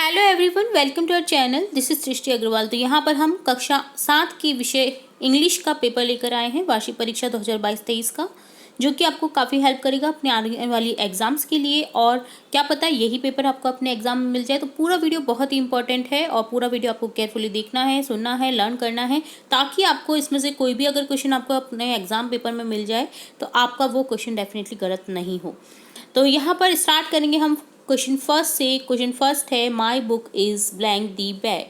Hello everyone, welcome to our channel. This is Srishti Agarwal. तो यहाँ पर हम कक्षा 7 की विषय इंग्लिश का पेपर लेकर आए हैं, वार्षिक परीक्षा 2022-23 का, जो कि आपको काफ़ी हेल्प करेगा अपने आने वाली एग्जाम्स के लिए। और क्या पता यही पेपर आपको अपने एग्जाम में मिल जाए। तो पूरा वीडियो बहुत ही इंपॉर्टेंट है और पूरा वीडियो आपको केयरफुली देखना है, सुनना है, लर्न करना है, ताकि आपको इसमें से कोई भी अगर क्वेश्चन आपको अपने एग्जाम पेपर में मिल जाए तो आपका वो क्वेश्चन डेफिनेटली गलत नहीं हो। तो यहाँ पर स्टार्ट करेंगे हम क्वेश्चन फर्स्ट से। क्वेश्चन फर्स्ट है my book is blank the bag.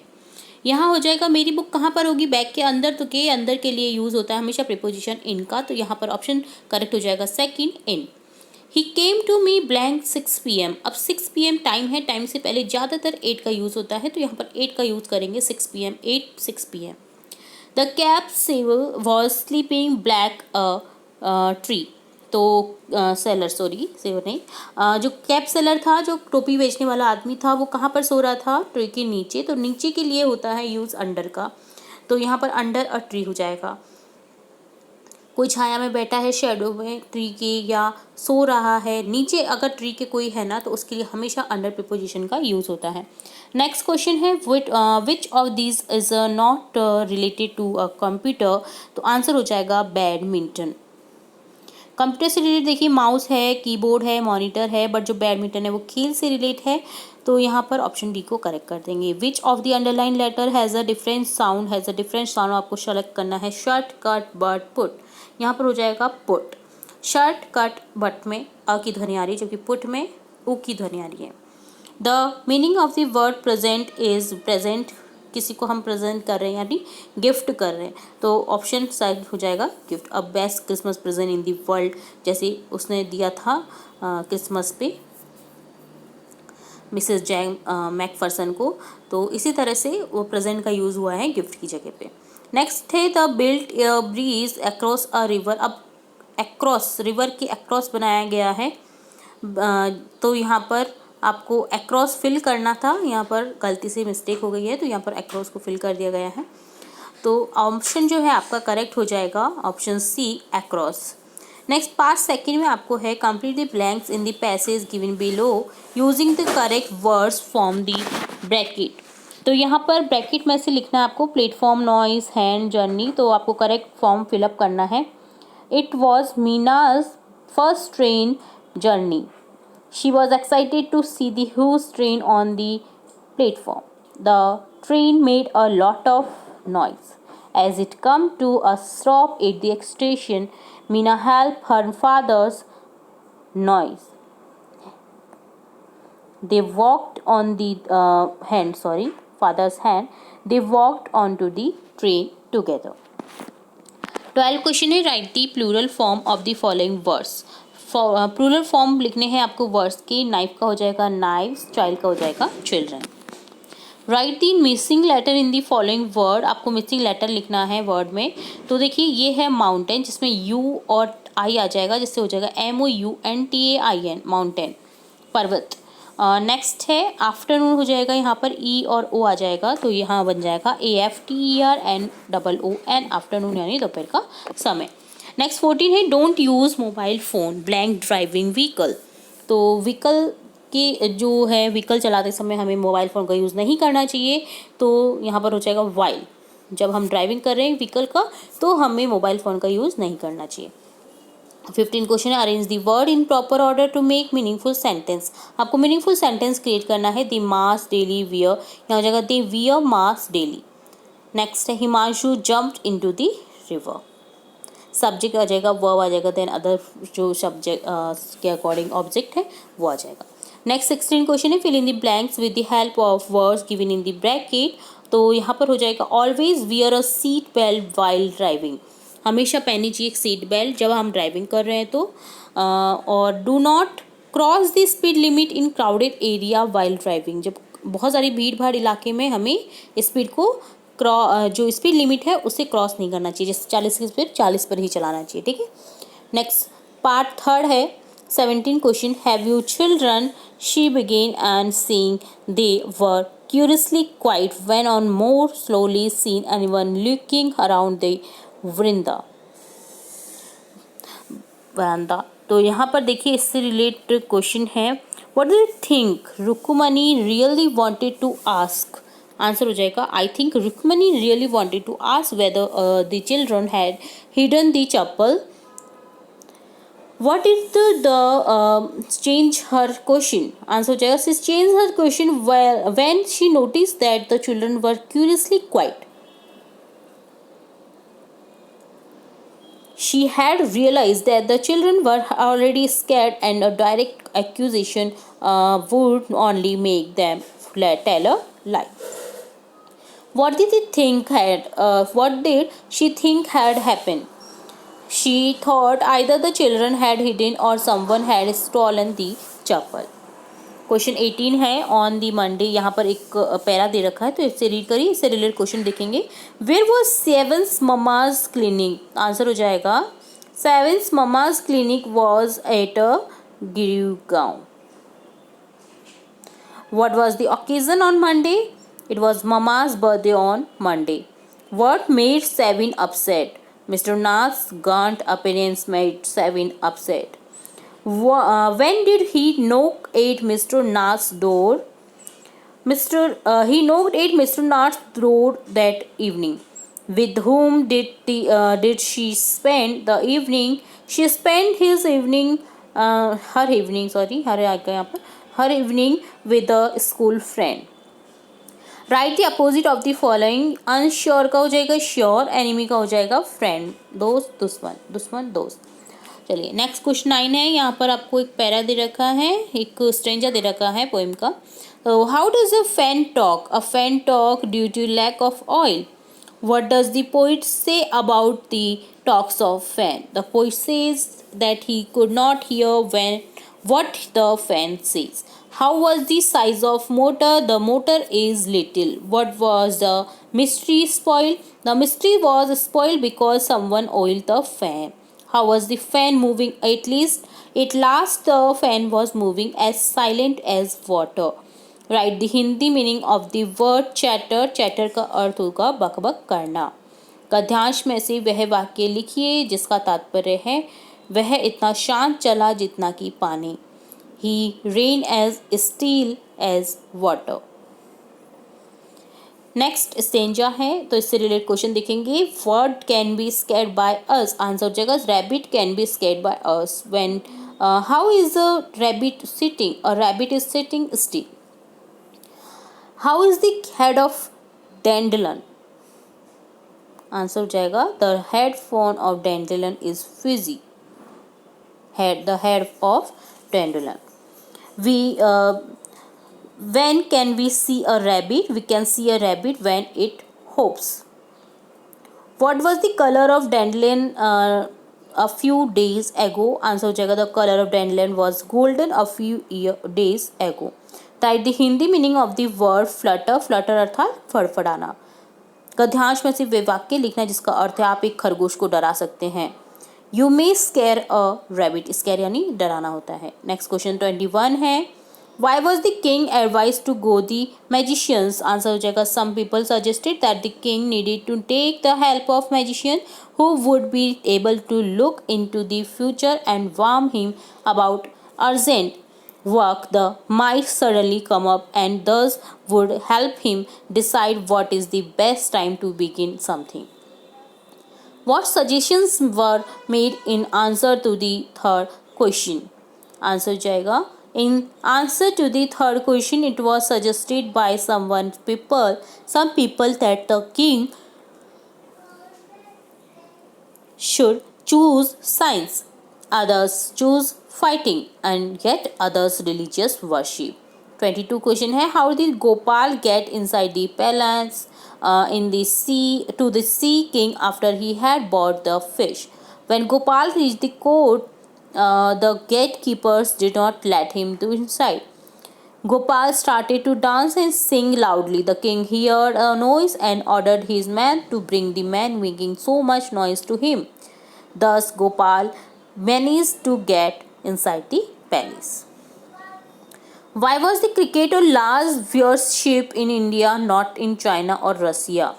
यहाँ हो जाएगा मेरी बुक कहाँ पर होगी, बैग के अंदर। तो के अंदर के लिए यूज होता है हमेशा प्रीपोजिशन इन का, तो यहाँ पर ऑप्शन करेक्ट हो जाएगा सेकंड, इन। He came to me blank 6 PM। अब 6 PM टाइम है, टाइम से पहले ज़्यादातर 8 का यूज़ होता है, तो यहाँ पर 8 का यूज़ करेंगे 6 PM, 8 6 PM। The cab saver was sleeping black a tree. तो सेलर, सॉरी सेवर नहीं, जो कैब सेलर था, जो टोपी बेचने वाला आदमी था, वो कहाँ पर सो रहा था, ट्री के नीचे। तो नीचे के लिए होता है यूज़ अंडर का, तो यहाँ पर अंडर अ ट्री हो जाएगा। कोई छाया में बैठा है शेडो में ट्री के, या सो रहा है नीचे, अगर ट्री के कोई है ना, तो उसके लिए हमेशा अंडर प्रीपोजिशन का यूज़ होता है। नेक्स्ट क्वेश्चन है which of these is not related to a computer. तो आंसर हो जाएगा बैडमिंटन। कंप्यूटर से रिलेटेड देखिए माउस है, कीबोर्ड है, मॉनिटर है, बट जो बैडमिंटन है वो खेल से रिलेट है, तो यहाँ पर ऑप्शन डी को करेक्ट कर देंगे। Which of the underline letter has a different sound, has a different sound आपको सेलेक्ट करना है। Shirt, cut, but, put. यहाँ पर हो जाएगा पुट। शर्ट, कट, बट में अ की ध्वनि आ रही है, जबकि पुट में उ की ध्वनि आ रही है। The meaning of the word present is present, किसी को हम प्रेजेंट कर रहे हैं यानी गिफ्ट कर रहे हैं, तो ऑप्शन साइड हो जाएगा gift. A best Christmas present in the world, जैसे उसने दिया था क्रिसमस पे मिसेस जैन मैकफर्सन को, तो इसी तरह से वो प्रेजेंट का यूज़ हुआ है गिफ्ट की जगह पे। नेक्स्ट है the built A bridge across a river. अब अक्रॉस, रिवर के अक्रॉस बनाया गया है, तो यहाँ पर आपको अक्रॉस फिल करना था, यहाँ पर गलती से मिस्टेक हो गई है, तो यहाँ पर अक्रॉस को फिल कर दिया गया है। तो ऑप्शन जो है आपका करेक्ट हो जाएगा option c, across. Next part second में आपको है complete the blanks in the passage given below using the correct words from the bracket. तो यहाँ पर ब्रैकेट में से लिखना है आपको प्लेटफॉर्म, नॉइस, हैंड, जर्नी, तो आपको करेक्ट फॉर्म फिलअप करना है। It was Meena's first train journey. She was excited to see the huge train on the platform. The train made a lot of noise. As it came to a stop at the station, Mina helped her father's noise. They walked on the father's hand. They walked onto the train together. 12 question है write the plural form of the following words. Plural form लिखने हैं आपको words की। Knife का हो जाएगा knives, child का हो जाएगा children. Write the missing letter in the following word. आपको मिसिंग लेटर लिखना है वर्ड में। तो देखिए ये है माउंटेन, जिसमें यू और आई आ जाएगा, जिससे हो जाएगा MOUNTAIN, माउंटेन, पर्वत। नेक्स्ट है आफ्टरनून, हो जाएगा यहाँ पर ई और ओ आ जाएगा, तो यहाँ बन जाएगा AFTERNOON, आफ्टरनून यानी दोपहर का समय। नेक्स्ट 14 है don't use mobile phone blank driving vehicle. तो व्हीकल के जो है व्हीकल चलाते समय हमें मोबाइल फ़ोन का यूज़ नहीं करना चाहिए, तो यहाँ पर हो जाएगा वाइल। जब हम ड्राइविंग कर रहे हैं व्हीकल का, तो हमें मोबाइल फ़ोन का यूज़ नहीं करना चाहिए। 15 क्वेश्चन है arrange the word in proper order to make meaningful sentence. आपको मीनिंगफुल सेंटेंस क्रिएट करना है। द मास्क डेली वियर, यहाँ हो जाएगा they wear mask daily. Next है Himanshu jumped into the river. Subject आ जाएगा, वर्ब आ जाएगा, देन अदर जो सब्जेक्ट के अकॉर्डिंग ऑब्जेक्ट है वो आ जाएगा। नेक्स्ट 16 क्वेश्चन है fill in the blanks with the help of words given in the bracket. तो यहाँ पर हो जाएगा ऑलवेज वियर अ सीट बेल्ट वाइल ड्राइविंग। हमेशा पहनी चाहिए एक सीट बेल्ट जब हम ड्राइविंग कर रहे हैं तो। और do not cross the speed limit in crowded area while driving. जब बहुत सारी भीड़ भाड़ इलाके में हमें स्पीड को जो स्पीड लिमिट है उसे क्रॉस नहीं करना चाहिए, जैसे 40 की स्पीड 40 पर ही चलाना चाहिए, ठीक है। नेक्स्ट पार्ट थर्ड है 17 question have you children she began and seeing they were curiously quiet when on more slowly seen anyone looking around the veranda। तो यहाँ पर देखिए इससे रिलेटेड क्वेश्चन है What do you think Rukmani really wanted to ask? Answer हो जाएगा I think Rukmani really wanted to ask whether the children had hidden the chappal. What did change her question? Answer हो जाएगा she changed her question when she noticed that the children were curiously quiet. She had realized that the children were already scared and a direct accusation would only make them tell a lie. What did she think had happened? She thought either the children had hidden or someone had stolen the chapel. Question 18 है on the Monday. यहाँ पर एक para दे रखा है तो इससे read करिए, इससे रिलेटेड क्वेश्चन देखेंगे. Where was Seven's mama's clinic? Answer हो जाएगा Seven's mama's clinic was at a Girgaon. What was the occasion on Monday? It was Mama's birthday on Monday. What made Savin upset? Mr. Nath's gaunt appearance made Savin upset. When did he knock at Mr. Nath's door? He knocked at Mr. Nath's door that evening. With whom did she spend the evening? She spent her evening with a school friend. Right the opposite of the following. Unsure का हो जाएगा sure, enemy का हो जाएगा friend, दोस्त दुश्मन, दुश्मन दोस्त. चलिए नेक्स्ट क्वेश्चन 9 है. यहाँ पर आपको एक पैरा दे रखा है, एक स्ट्रेंजर दे रखा है पोएम का. तो how does a fan talk? A fan talk due to lack of oil. What does the poet say about the talks of fan? The poet says that he could not hear what the fan says. How was the size of motor? The motor is little. What was the mystery spoiled? The mystery was spoiled because someone oiled the fan. How was the fan moving? At last the fan was moving as silent as water. Right the Hindi meaning of the word chatter. Chatter का अर्थ होगा बकबक करना. गद्यांश में से वह वाक्य लिखिए जिसका तात्पर्य है वह इतना शांत चला जितना कि पानी. He ran as still as water. Next stanza है तो इससे रिलेटेड क्वेश्चन देखेंगे. What can be scared by us? Answer हो जाएगा rabbit can be scared by us. When how is a rabbit sitting? A rabbit is sitting still. How is the head of dandelion? Answer हो जाएगा the head form of dandelion is fuzzy. The head of dandelion. When can we see a rabbit? We can see a rabbit when it hops. What was the color of dandelion a few days ago? Answer हो जाएगा the color of dandelion was golden a few days ago. Right the Hindi meaning of the word Flutter. Flutter अर्थात फड़फड़ाना. गद्यांश में से वे वाक्य लिखना जिसका अर्थ है आप एक खरगोश को डरा सकते हैं. You may scare a rabbit. Scare यानी डराना होता है. नेक्स्ट क्वेश्चन 21 है. Why was the king advise to go the magicians? Answer हो जाएगा some people suggested that the king needed to take the help of magician who would be able to look into the future and warn him about urgent work that might suddenly come up and thus would help him decide what is the best time to begin something. What suggestions were made in answer to the third question? Answer जाएगा in answer to the third question it was suggested by some people that the king should choose science, others choose fighting and yet others religious worship. 22 question है. How did Gopal get inside the palace in the sea king after he had bought the fish? When Gopal reached the court, the gatekeepers did not let him to inside. Gopal started to dance and sing loudly. The king heard a noise and ordered his men to bring the man making so much noise to him. Thus Gopal managed to get inside the palace. Why was the cricket a large viewership in India, not in China or Russia?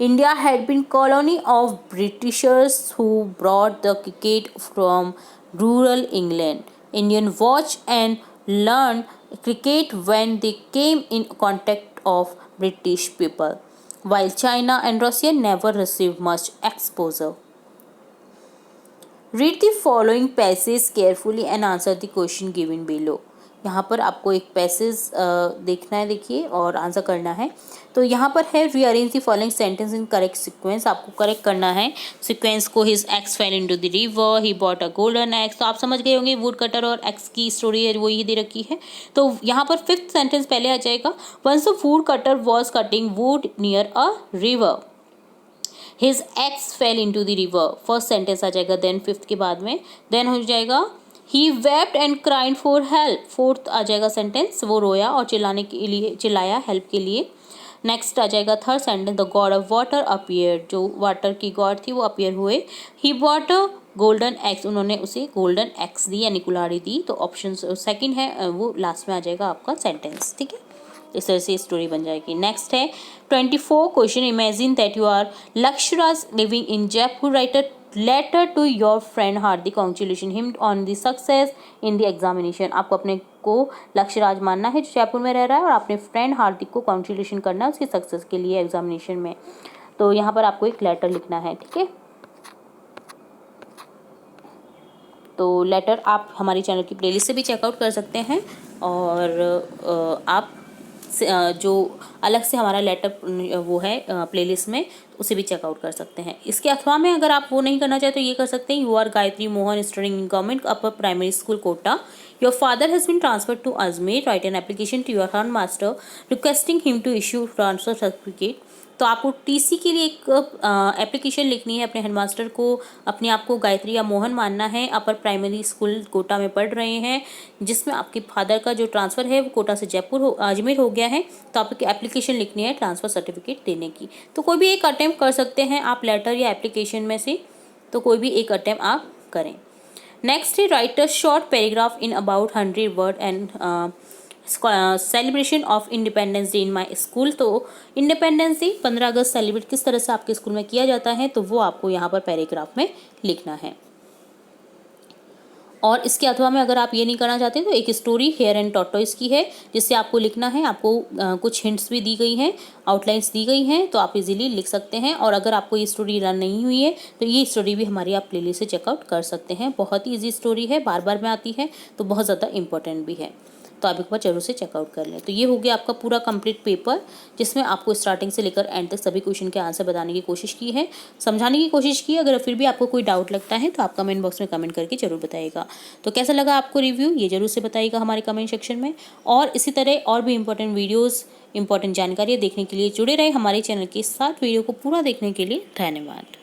India had been colony of Britishers who brought the cricket from rural England. Indians watched and learned cricket when they came in contact of British people, while China and Russia never received much exposure. Read the following passage carefully and answer the question given below. यहाँ पर आपको एक passage देखना है, देखिए, और answer करना है। तो यहाँ पर है rearrange the following sentence in correct sequence. आपको करेक्ट करना है सीक्वेंस को। His axe fell into the river, he bought a golden x. तो आप समझ गए होंगे वुड कटर और एक्स की स्टोरी है वो ये दे रखी है। तो यहाँ पर फिफ्थ सेंटेंस पहले आ जाएगा। Once a woodcutter was cutting wood near a river, his axe fell into the river. First sentence आ जाएगा। देन फिफ्थ के बाद में देन हो जाएगा he wept and cried for help. Fourth आ जाएगा सेंटेंस, वो रोया और चिल्लाने के लिए, चिल्लाया हेल्प के लिए। नेक्स्ट आ जाएगा third sentence, the God of water appeared. जो वाटर की गॉड थी वो अपीयर हुए। He bought a golden x, उन्होंने उसे गोल्डन एक्स दी यानी कुल्हाड़ी दी। तो ऑप्शन सेकंड है वो लास्ट में आ जाएगा आपका सेंटेंस। ठीक है, इस तरह से स्टोरी बन जाएगी। नेक्स्ट है 24 question. Imagine that you are Lakshyaraj living in Jaipur, write a letter to your friend Hardik, congratulation him on the success in the examination. आपको अपने को लक्ष्यराज मानना है जो जयपुर में रह रहा है और अपने फ्रेंड हार्दिक को कॉन्ग्रेचुलेशन करना है उसकी सक्सेस के लिए एग्जामिनेशन में। तो यहाँ पर आपको एक लेटर लिखना है। ठीक है, तो लेटर आप हमारी चैनल की प्लेलिस्ट से भी चेकआउट कर सकते हैं और आप जो अलग से हमारा लेटर वो है प्लेलिस्ट में उसे भी चेकआउट कर सकते हैं। इसके अथवा में अगर आप वो नहीं करना चाहे तो ये कर सकते हैं। You are Gayatri Mohan studying in government upper primary school Kota, your father has been transferred to Ajmer, write an application to your head master requesting him to issue transfer certificate. तो आपको टीसी के लिए एक एप्लीकेशन लिखनी है अपने हेडमास्टर को। अपने आप को गायत्री या मोहन मानना है, अपर प्राइमरी स्कूल कोटा में पढ़ रहे हैं जिसमें आपके फादर का जो ट्रांसफ़र है वो कोटा से अजमेर हो गया है। तो आपको एप्लीकेशन लिखनी है ट्रांसफ़र सर्टिफिकेट देने की। तो कोई भी एक अटैम्प्ट कर सकते हैं आप लेटर या एप्लीकेशन में से, तो कोई भी एक अटैम्प्ट आप करें। नेक्स्ट है right a short paragraph in about 100 word and celebration of independence day in my school. तो इंडिपेंडेंस डे 15 अगस्त सेलिब्रेट किस तरह से आपके स्कूल में किया जाता है तो वो आपको यहाँ पर पैराग्राफ में लिखना है। और इसके अथवा में अगर आप ये नहीं करना चाहते तो एक स्टोरी हेयर एंड टॉर्टोइस की है जिससे आपको लिखना है। आपको कुछ हिंट्स भी दी गई हैं, आउटलाइंस दी गई हैं, तो आप इजीली लिख सकते हैं। और अगर आपको ये स्टोरी रन नहीं हुई है तो ये स्टोरी भी हमारी आप प्लेलिस्ट से चेकआउट कर सकते हैं। बहुत ही ईजी स्टोरी है, बार बार में आती है तो बहुत ज़्यादा इंपॉर्टेंट भी है, तो आप एक बार जरूर से चेकआउट कर लें। तो ये हो गया आपका पूरा कंप्लीट पेपर जिसमें आपको स्टार्टिंग से लेकर एंड तक सभी क्वेश्चन के आंसर बताने की कोशिश की है, समझाने की कोशिश की। अगर फिर भी आपको कोई डाउट लगता है तो आप कमेंट बॉक्स में कमेंट करके जरूर बताइएगा। तो कैसा लगा आपको रिव्यू ये जरूर से बताइएगा हमारे कमेंट सेक्शन में। और इसी तरह और भी इंपॉर्टेंट वीडियोज़, इंपॉर्टेंट जानकारियाँ देखने के लिए जुड़े रहे हमारे चैनल के साथ। वीडियो को पूरा देखने के लिए धन्यवाद।